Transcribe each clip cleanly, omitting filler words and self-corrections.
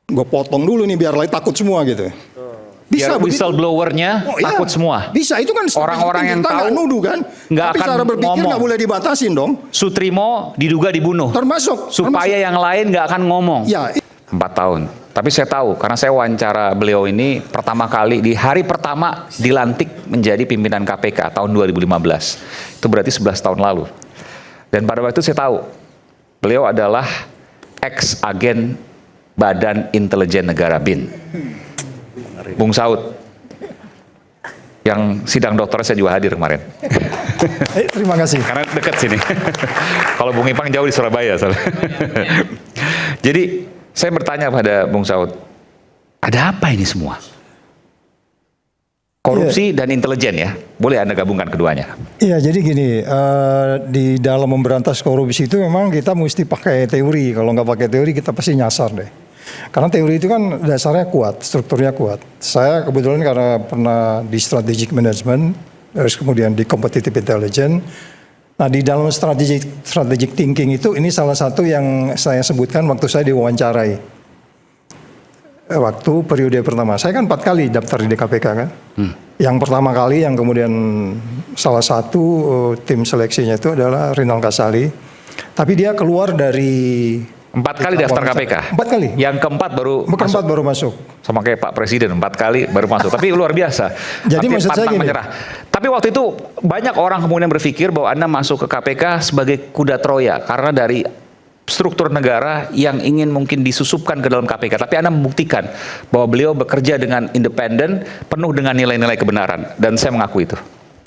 gue potong dulu nih biar lain takut semua gitu. Bisa whistleblower-nya takut semua. Bisa, itu kan orang-orang yang tahu nuduh kan. Nggak tapi akan cara berpikir ngomong. nggak boleh dibatasin dong. Sutrimo diduga dibunuh. Termasuk supaya yang lain nggak akan ngomong. Ya. 4 tahun. Tapi saya tahu karena saya wawancara beliau ini pertama kali di hari pertama dilantik menjadi pimpinan KPK tahun 2015. Itu berarti 11 tahun lalu. Dan pada waktu itu saya tahu beliau adalah ex-agen Badan Intelijen Negara BIN. Bung Saud, yang sidang dokter saya juga hadir kemarin. Terima kasih. Karena dekat sini. Kalau Bung Ipang jauh di Surabaya. Jadi saya bertanya pada Bung Saud, ada apa ini semua? Korupsi dan intelijen ya, boleh Anda gabungkan keduanya? Iya, jadi gini, di dalam memberantas korupsi itu memang kita mesti pakai teori. Kalau nggak pakai teori kita pasti nyasar deh. Karena teori itu kan dasarnya kuat, strukturnya kuat. Saya kebetulan karena pernah di strategic management, terus kemudian di competitive intelligence. Nah di dalam strategic thinking itu ini salah satu yang saya sebutkan waktu saya diwawancarai. Waktu periode pertama, saya kan 4 kali daftar di KPK kan. Yang pertama kali yang kemudian salah satu tim seleksinya itu adalah Rinal Kasali. Tapi dia keluar dari 4 kali daftar KPK? 4 kali. Yang keempat baru masuk. Sama kayak Pak Presiden 4 kali baru masuk. Tapi luar biasa. Jadi maksud saya gini. Menyerah. Tapi waktu itu banyak orang kemudian berpikir bahwa Anda masuk ke KPK sebagai kuda Troya. Karena dari struktur negara yang ingin mungkin disusupkan ke dalam KPK. Tapi Anda membuktikan bahwa beliau bekerja dengan independen, penuh dengan nilai-nilai kebenaran. Dan saya mengaku itu.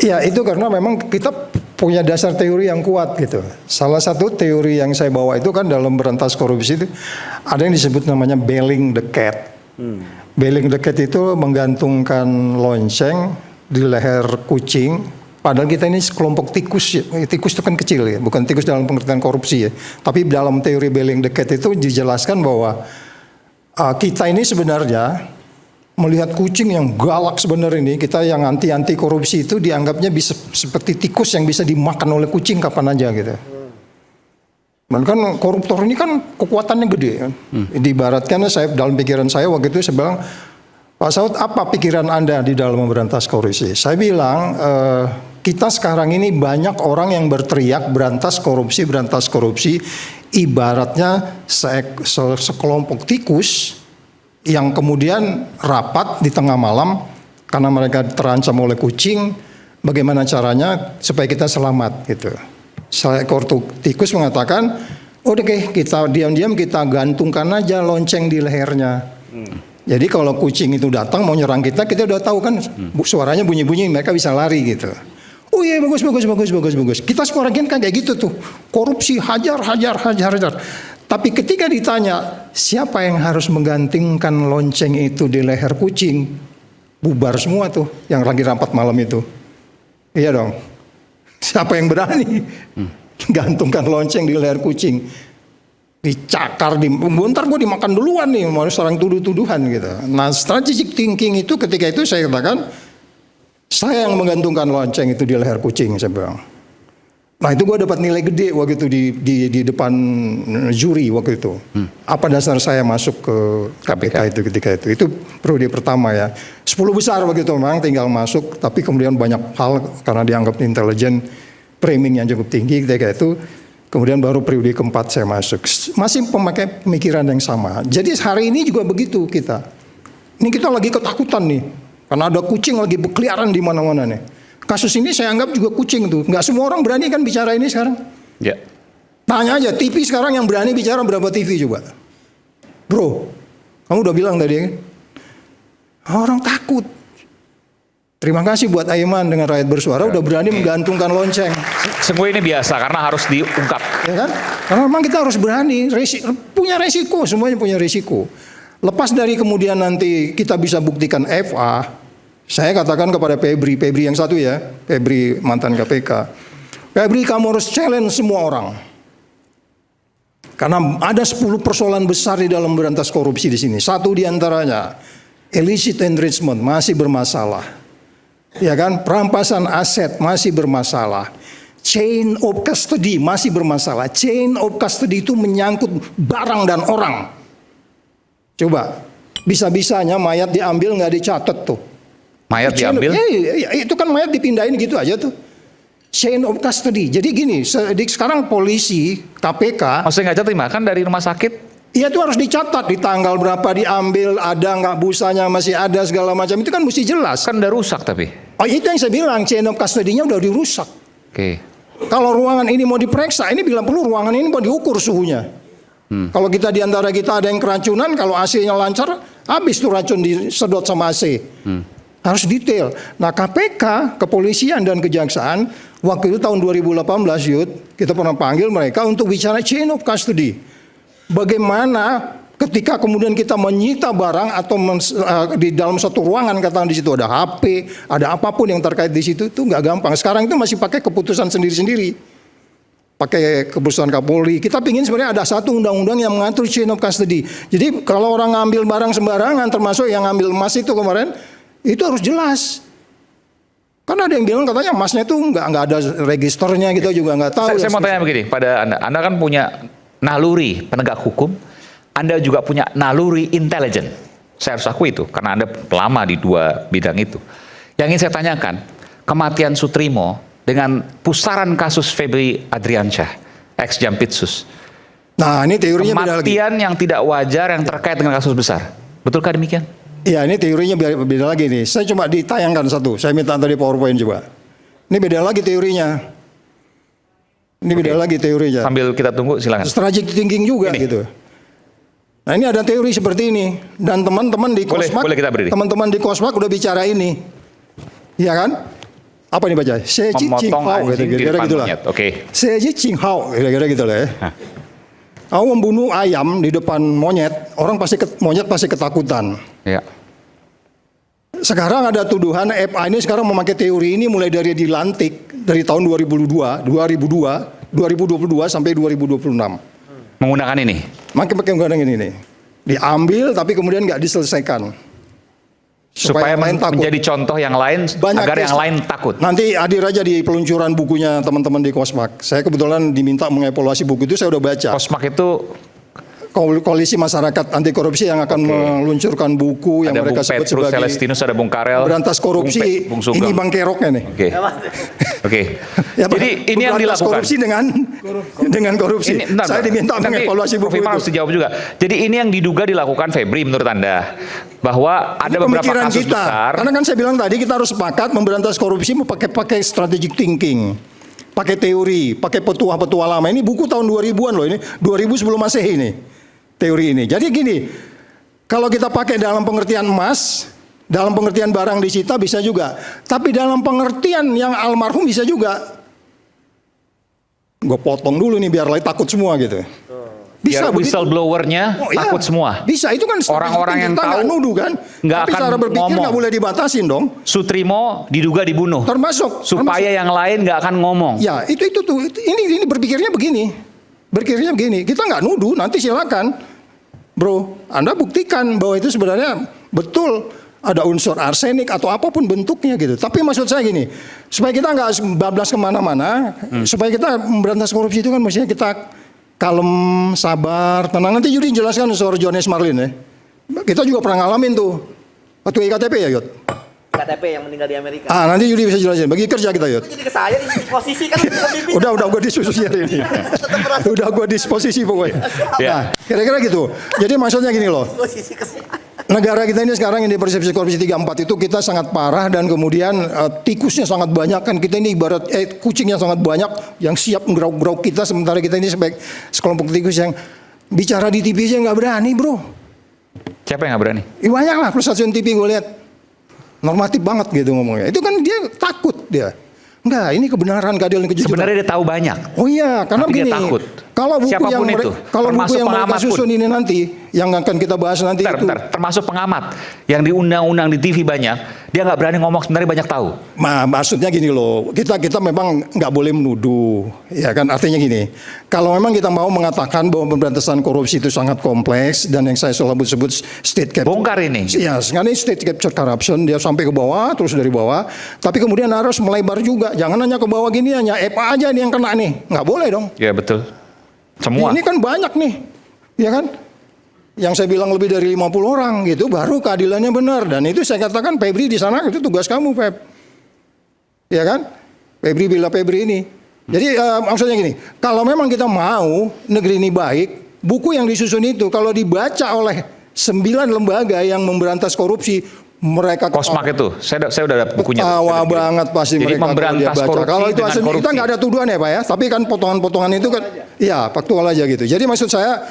Iya, itu karena memang kita punya dasar teori yang kuat gitu. Salah satu teori yang saya bawa itu kan dalam berantas korupsi itu ada yang disebut namanya belling the cat. Belling the cat itu menggantungkan lonceng di leher kucing. Padahal kita ini sekelompok tikus. Tikus itu kan kecil ya, bukan tikus dalam pengertian korupsi ya. Tapi dalam teori belling the cat itu dijelaskan bahwa kita ini sebenarnya melihat kucing yang galak sebenarnya ini, kita yang anti korupsi itu dianggapnya bisa seperti tikus yang bisa dimakan oleh kucing kapan aja gitu. Dan kan koruptor ini kan kekuatannya gede kan. Diibaratkan saya dalam pikiran saya waktu itu saya bilang, Pak Saud, apa pikiran Anda di dalam memberantas korupsi? Saya bilang kita sekarang ini banyak orang yang berteriak berantas korupsi, ibaratnya sekelompok tikus yang kemudian rapat di tengah malam karena mereka terancam oleh kucing, bagaimana caranya supaya kita selamat gitu. Seekor tikus mengatakan, oke kita diam-diam kita gantungkan aja lonceng di lehernya. Jadi kalau kucing itu datang mau nyerang kita udah tahu kan suaranya bunyi-bunyi, mereka bisa lari gitu. Oh iya bagus. Kita sekarang kan kayak gitu tuh, korupsi hajar. Tapi ketika ditanya siapa yang harus menggantingkan lonceng itu di leher kucing, bubar semua tuh yang lagi rapat malam itu. Iya dong. Siapa yang berani gantungkan lonceng di leher kucing? Dicakar, ntar gue dimakan duluan nih, mau serang tuduh-tuduhan gitu. Nah strategic thinking itu ketika itu saya katakan, saya yang menggantungkan lonceng itu di leher kucing, saya bilang. Nah itu gue dapat nilai gede waktu itu di depan juri waktu itu. Apa dasar saya masuk ke KPK itu ketika itu. Itu periode pertama ya. 10 besar waktu itu memang tinggal masuk. Tapi kemudian banyak hal karena dianggap intelijen, framing yang cukup tinggi ketika itu. Kemudian baru periode keempat saya masuk. Masih memakai pemikiran yang sama. Jadi hari ini juga begitu kita. Ini kita lagi ketakutan nih. Karena ada kucing lagi berkeliaran di mana-mana nih. Kasus ini saya anggap juga kucing tuh. Nggak semua orang berani kan bicara ini sekarang. Ya. Tanya aja TV sekarang yang berani bicara berapa TV coba. Bro, kamu udah bilang tadi kan. Orang takut. Terima kasih buat Aiman dengan rakyat bersuara udah berani menggantungkan lonceng. Semua ini biasa karena harus diungkap. Ya kan? Karena memang kita harus berani. Punya resiko, semuanya punya resiko. Lepas dari kemudian nanti kita bisa buktikan FA. Saya katakan kepada Febri yang satu ya, Febri mantan KPK. Febri kamu harus challenge semua orang. Karena ada 10 persoalan besar di dalam berantas korupsi di sini. Satu diantaranya, illicit enrichment masih bermasalah. Ya kan, perampasan aset masih bermasalah. Chain of custody masih bermasalah. Chain of custody itu menyangkut barang dan orang. Coba, bisa-bisanya mayat diambil nggak dicatat tuh. Mayat diambil? Itu kan mayat dipindahin gitu aja tuh. Chain of custody. Jadi gini, sekarang polisi, KPK. Maksudnya nggak terima kan dari rumah sakit? Iya itu harus dicatat di tanggal berapa diambil, ada nggak busanya masih ada segala macam itu kan mesti jelas. Kan udah rusak tapi. Oh itu yang saya bilang chain of custody-nya udah dirusak. Oke. Kalau ruangan ini mau diperiksa, ini bila perlu ruangan ini mau diukur suhunya. Kalau kita diantara kita ada yang keracunan, kalau AC-nya lancar, habis tuh racun disedot sama AC. Harus detail. Nah KPK, kepolisian dan kejaksaan, waktu itu tahun 2018 Yud, kita pernah panggil mereka untuk bicara chain of custody. Bagaimana ketika kemudian kita menyita barang atau di dalam satu ruangan katakan di situ ada HP, ada apapun yang terkait di situ itu nggak gampang. Sekarang itu masih pakai keputusan sendiri-sendiri, pakai keputusan Kapolri. Kita pingin sebenarnya ada satu undang-undang yang mengatur chain of custody. Jadi kalau orang ngambil barang sembarangan, termasuk yang ngambil emas itu kemarin, itu harus jelas. Karena ada yang bilang katanya emasnya itu nggak ada registernya, kita juga nggak tahu. Saya mau tanya begini pada Anda kan punya naluri penegak hukum, Anda juga punya naluri intelijen. Saya harus akui itu, karena Anda lama di dua bidang itu. Yang ingin saya tanyakan, kematian Sutrimo dengan pusaran kasus Febri Adriansyah, ex Jampitsus. Nah ini teorinya beda lagi. Kematian yang tidak wajar yang terkait dengan kasus besar. Betulkah demikian? Iya ini teorinya beda lagi nih. Saya coba ditayangkan satu, saya minta tadi PowerPoint coba. Ini beda lagi teorinya. Ini beda lagi teorinya. Sambil kita tunggu silakan. Strategic thinking juga ini. gitu. Nah ini ada teori seperti ini. Dan teman-teman di Kosmak, teman-teman di Kosmak udah bicara ini. Iya kan? Apa ini baca? Seji Qinghao kira-kira gitulah. Oke. Seji Qinghao kira-kira gitulah ya. Aku membunuh ayam di depan monyet, monyet pasti ketakutan. Ya. Sekarang ada tuduhan FA ini sekarang memakai teori ini mulai dari dilantik dari tahun 2022 sampai 2026. Menggunakan ini? Pakai menggunakan ini nih. Diambil tapi kemudian nggak diselesaikan. Supaya menjadi contoh yang lain, agar yang lain takut. Nanti hadir aja di peluncuran bukunya teman-teman di Kosmak. Saya kebetulan diminta mengevaluasi buku itu, saya udah baca. Kosmak itu Koalisi Masyarakat Anti Korupsi yang akan meluncurkan buku yang mereka sebut sebagai Celestinus, ada Bung Karel, berantas korupsi. Ini Bang Keroknya nih. Oke. Ya, jadi ini yang dilakukan. Korupsi dengan korupsi. Saya diminta mengevaluasi buku itu. Harus dijawab juga. Jadi ini yang diduga dilakukan Febri menurut Anda, bahwa ada beberapa kasus besar. Karena kan saya bilang tadi kita harus sepakat memberantas korupsi pakai strategic thinking. Pakai teori, pakai petua-petua lama. Ini buku tahun 2000-an loh ini, 2000 sebelum Masehi ini. Teori ini. Jadi gini, kalau kita pakai dalam pengertian emas, dalam pengertian barang disita bisa juga. Tapi dalam pengertian yang almarhum bisa juga. Gue potong dulu nih biar lain takut semua gitu. Bisa whistleblower-nya takut semua. Bisa, itu kan orang-orang yang tahu nuduh kan. Nggak tapi akan cara berpikir nggak boleh dibatasin dong. Sutrimo diduga dibunuh. Termasuk supaya yang lain nggak akan ngomong. Ya itu tuh. Ini berpikirnya begini. Berpikirnya begini. Kita nggak nuduh, nanti silakan. Bro, Anda buktikan bahwa itu sebenarnya betul ada unsur arsenik atau apapun bentuknya gitu. Tapi maksud saya gini, supaya kita nggak bablas kemana-mana, supaya kita memberantas korupsi itu kan mestinya kita kalem, sabar, tenang. Nanti Yudi jelaskan soal Johannes Marlin ya. Kita juga pernah ngalamin tuh waktu IKTP ya Yud. KTP yang meninggal di Amerika. Nanti Yudi bisa jelasin. Bagi kerja kita Yud. Jadi ke saya di posisi kan lebih. Udah gue disposisi hari ini. Udah gue disposisi pokoknya. Nah, kira-kira gitu. Jadi maksudnya gini loh. Posisi ke saya. Negara kita ini sekarang yang di persepsi korupsi 34 itu kita sangat parah dan kemudian tikusnya sangat banyak kan, kita ini ibarat kucingnya sangat banyak yang siap ngerau-ngerau kita, sementara kita ini sebagai sekelompok tikus yang bicara di TV aja nggak berani bro. Siapa yang nggak berani? Banyak lah stasiun TV gue lihat normatif banget gitu ngomongnya. Itu kan dia takut dia. Enggak, ini kebenaran, keadilan, kejujuran. Sebenarnya dia tahu banyak. Oh iya, karena begini. Dia takut. Kalau buku siapapun yang itu, kalau buku yang mereka susun ini nanti, yang akan kita bahas nanti itu. Termasuk pengamat yang di undang-undang di TV banyak, dia nggak berani ngomong, sebenarnya banyak tahu. Maksudnya gini loh, kita memang nggak boleh menuduh, ya kan, artinya gini. Kalau memang kita mau mengatakan bahwa pemberantasan korupsi itu sangat kompleks dan yang saya selalu sebut state capture. Bongkar ini. Ya, sekarang ini state capture corruption, dia sampai ke bawah, terus dari bawah. Tapi kemudian harus melebar juga, jangan hanya ke bawah gini, hanya FA aja nih yang kena nih, nggak boleh dong. Ya betul. Semua. Ini kan banyak nih, ya kan? yang saya bilang lebih dari 50 orang gitu, baru keadilannya benar. Dan itu saya katakan, Febri di sana itu tugas kamu, Feb. Ya kan? Febri bila Febri ini. Jadi maksudnya gini, kalau memang kita mau negeri ini baik, buku yang disusun itu kalau dibaca oleh 9 lembaga yang memberantas korupsi, mereka Kosmak itu, saya udah ada bukunya. ketawa banget pasti Jadi mereka memberantas kalau dia baca. korupsi Kalau itu dengan asli, kita korupsi. nggak ada tuduhan ya Pak ya, tapi kan potongan-potongan itu kan, ya faktual aja gitu. Jadi maksud saya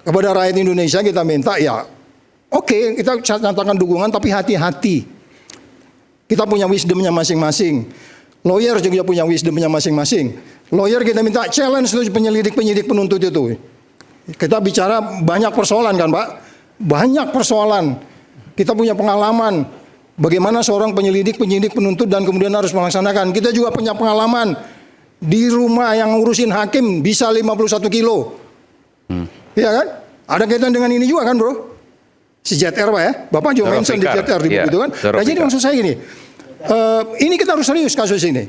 kepada rakyat Indonesia kita minta ya, oke, kita nyatakan dukungan tapi hati-hati. Kita punya wisdomnya masing-masing. Lawyer juga punya wisdomnya masing-masing. Lawyer kita minta challenge tuh penyidik penuntut itu. Kita bicara banyak persoalan kan Pak, banyak persoalan. Kita punya pengalaman bagaimana seorang penyidik penuntut dan kemudian harus melaksanakan. Kita juga punya pengalaman di rumah yang ngurusin hakim bisa 51 kilo. Iya kan? Ada kaitan dengan ini juga kan bro? Si ZR Pak ya, Bapak juga mention di ZR di buku itu kan. Nah jadi maksud saya gini, ini kita harus serius kasus ini.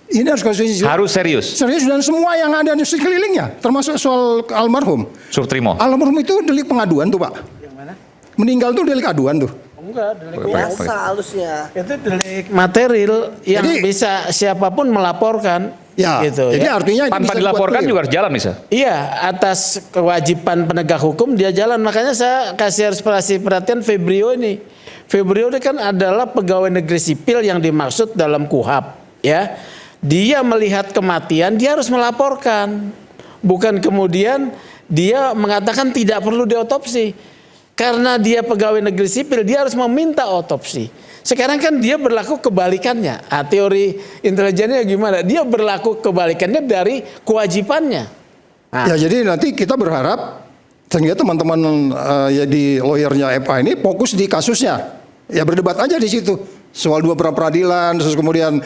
Ini harus kasus ini. Harus serius. Serius dan semua yang ada di sekelilingnya, termasuk soal almarhum. Supremo. Almarhum itu delik pengaduan tuh Pak. Yang mana? Meninggal tuh delik aduan tuh. Enggak, delik Biasa halusnya. itu delik material yang Jadi- bisa siapapun melaporkan. Ya, gitu, jadi ya. artinya itu Tanpa bisa dibuat dilaporkan clear. juga harus jalan bisa. Iya, atas kewajiban penegak hukum dia jalan. Makanya saya kasih perhatian Febrio ini. Febrio ini kan adalah pegawai negeri sipil yang dimaksud dalam KUHAP, ya. Dia melihat kematian, dia harus melaporkan. Bukan kemudian dia mengatakan tidak perlu diotopsi. Karena dia pegawai negeri sipil, dia harus meminta otopsi. Sekarang kan dia berlaku kebalikannya. Teori intelijennya gimana? Dia berlaku kebalikannya dari kewajibannya. Nah, Ya jadi nanti kita berharap sehingga teman-teman ya di lawyernya FA ini fokus di kasusnya. Ya berdebat aja di situ. Soal 2 pra peradilan, terus kemudian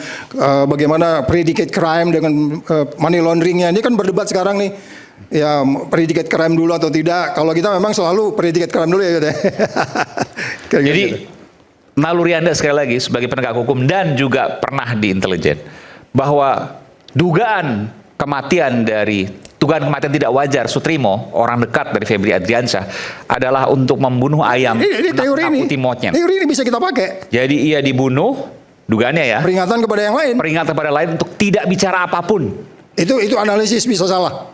bagaimana predicate crime dengan money launderingnya. Ini kan berdebat sekarang nih. Ya predicate crime dulu atau tidak. Kalau kita memang selalu predicate crime dulu ya. Kayak Jadi gitu. naluri Anda sekali lagi sebagai penegak hukum dan juga pernah di intelijen bahwa dugaan kematian tidak wajar Sutrimo, orang dekat dari Febri Adriansyah, adalah untuk membunuh ayam, ini teori ini. menakuti monyet. Teori ini bisa kita pakai. Jadi ia dibunuh, dugaannya ya, Peringatan kepada yang lain. peringatan kepada lain untuk tidak bicara apapun. Itu analisis bisa salah.